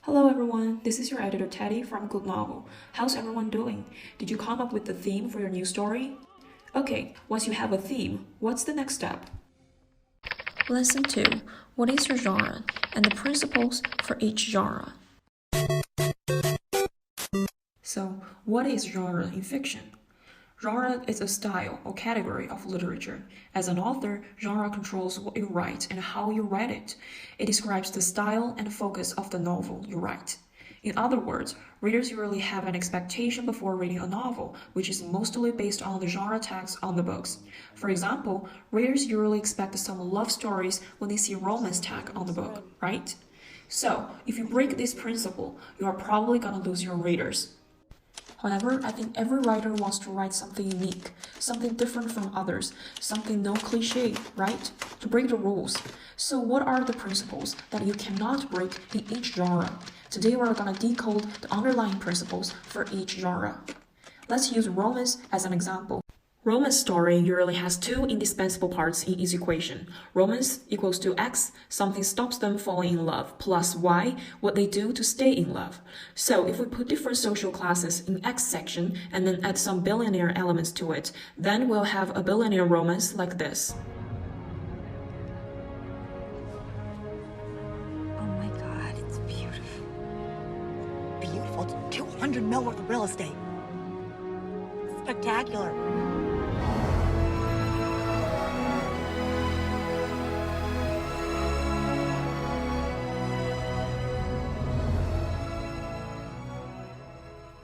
Hello everyone, this is your editor Teddy from GoodNovel. How's everyone doing? Did you come up with the theme for your new story? Okay, once you have a theme, what's the next step? Lesson 2. What is your genre? And the principles for each genre. So, what is genre in fiction? Genre is a style or category of literature. As an author, genre controls what you write and how you write it. It describes the style and focus of the novel you write. In other words, readers usually have an expectation before reading a novel, which is mostly based on the genre tags on the books. For example, readers usually expect some love stories when they see romance tag on the book, right? So, if you break this principle, you are probably gonna lose your readers. However, I think every writer wants to write something unique, something different from others, something no cliche, right? To break the rules. So what are the principles that you cannot break in each genre? Today we're gonna decode the underlying principles for each genre. Let's use romance as an example. Romance story usually has two indispensable parts in its equation. Romance equals to X, something stops them falling in love, plus Y, what they do to stay in love. So if we put different social classes in X section and then add some billionaire elements to it, then we'll have a billionaire romance like this. Oh my God, it's beautiful. Beautiful? It's 200 mil worth of real estate. Spectacular.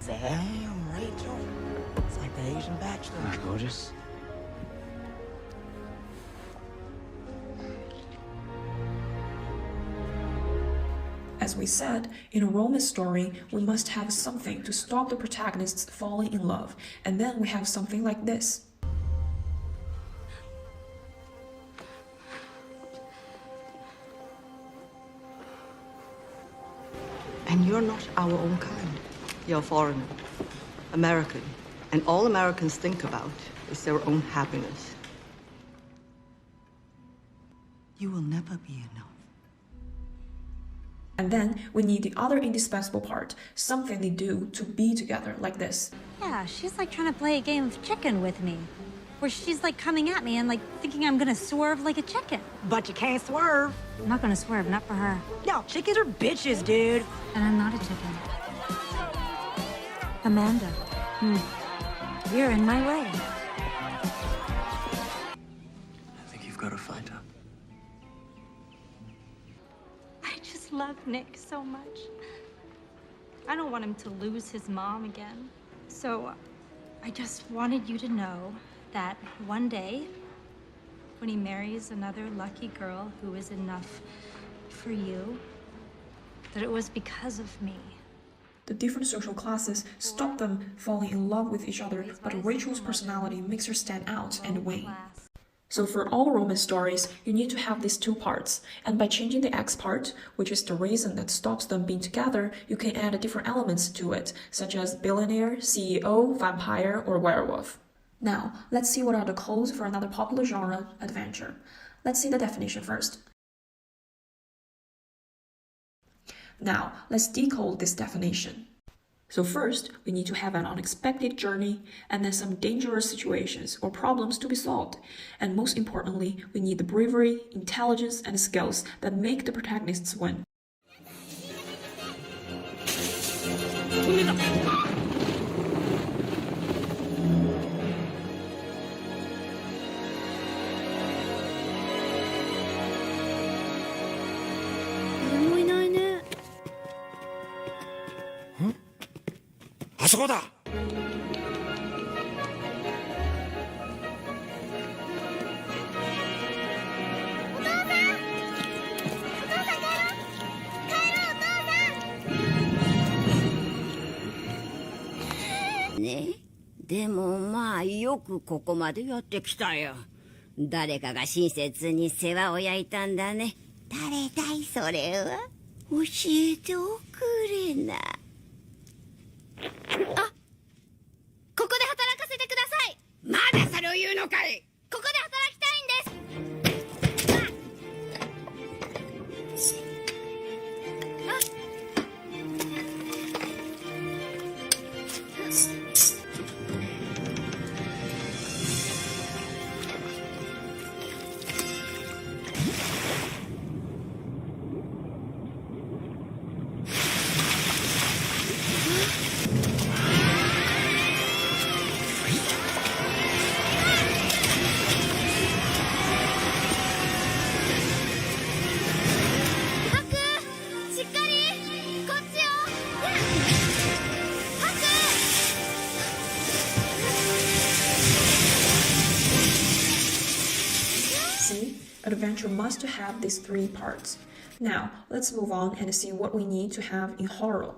Damn, Rachel. It's like the Asian Bachelor. Gorgeous. As we said, in a romance story, we must have something to stop the protagonists falling in love, and then we have something like this. And you're not our own kind. You're foreigner, American, and all Americans think about is their own happiness. You will never be enough. And then we need the other indispensable part, something they do to be together like this. Yeah, she's like trying to play a game of chicken with me. Where she's like coming at me and like thinking I'm gonna swerve like a chicken. But you can't swerve. I'm not gonna swerve, not for her. No, chickens are bitches, dude. And I'm not a chicken. Amanda, you're in my way. I think you've got to find her. I just love Nick so much. I don't want him to lose his mom again. So I just wanted you to know that one day, when he marries another lucky girl who is enough for you, that it was because of me. The different social classes stop them falling in love with each other, but Rachel's personality makes her stand out and win. So for all romance stories, you need to have these two parts, and by changing the X part, which is the reason that stops them being together, you can add different elements to it, such as billionaire, CEO, vampire, or werewolf. Now, let's see what are the codes for another popular genre, adventure. Let's see the definition first. Now, let's decode this definition. So first, we need to have an unexpected journey and then some dangerous situations or problems to be solved. And most importantly, we need the bravery, intelligence, and skills that make the protagonists win.ね、でもまあよくここまでやってきたよ。誰かが親切に世話を焼いたんだね。誰だいそれは。教えておくれな。あ、ここで働かせてください。まだそれを言うのかい。ここで働きたいんです。こっちよ。ハク。 See, adventure must have these three parts. Now, let's move on and see what we need to have in horror.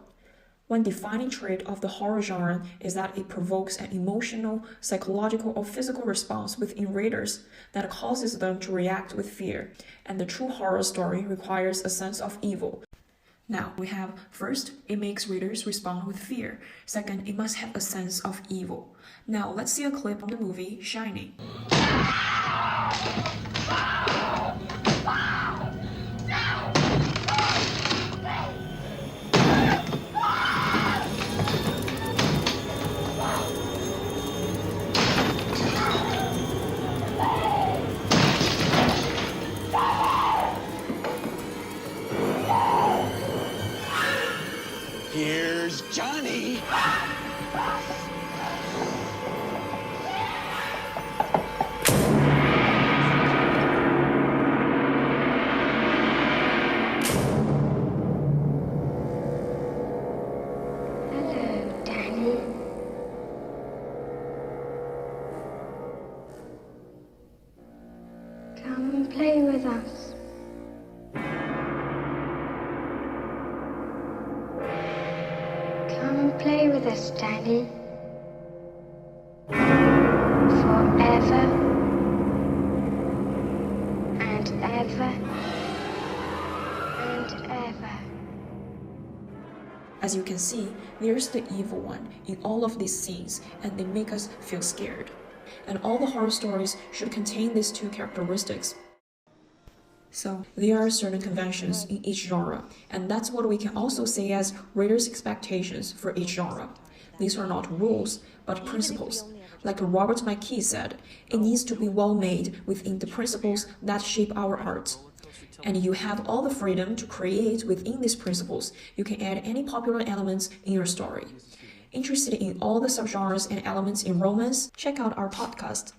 One defining trait of the horror genre is that it provokes an emotional, psychological, or physical response within readers that causes them to react with fear, and the true horror story requires a sense of evil. Now, we have first, it makes readers respond with fear. Second, it must have a sense of evil. Now, let's see a clip from the movie Shining. Here's Johnny. Hello, Danny. Come and play with us. Come and play with us, Danny. Forever and ever and ever. As you can see, there's the evil one in all of these scenes, and they make us feel scared. And all the horror stories should contain these two characteristics. So, there are certain conventions in each genre, and that's what we can also say as readers' expectations for each genre. These are not rules, but principles. Like Robert McKee said, it needs to be well made within the principles that shape our art. And you have all the freedom to create within these principles. You can add any popular elements in your story. Interested in all the subgenres and elements in romance? Check out our podcast.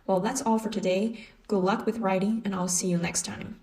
Well, that's all for today. Good luck with writing, and I'll see you next time.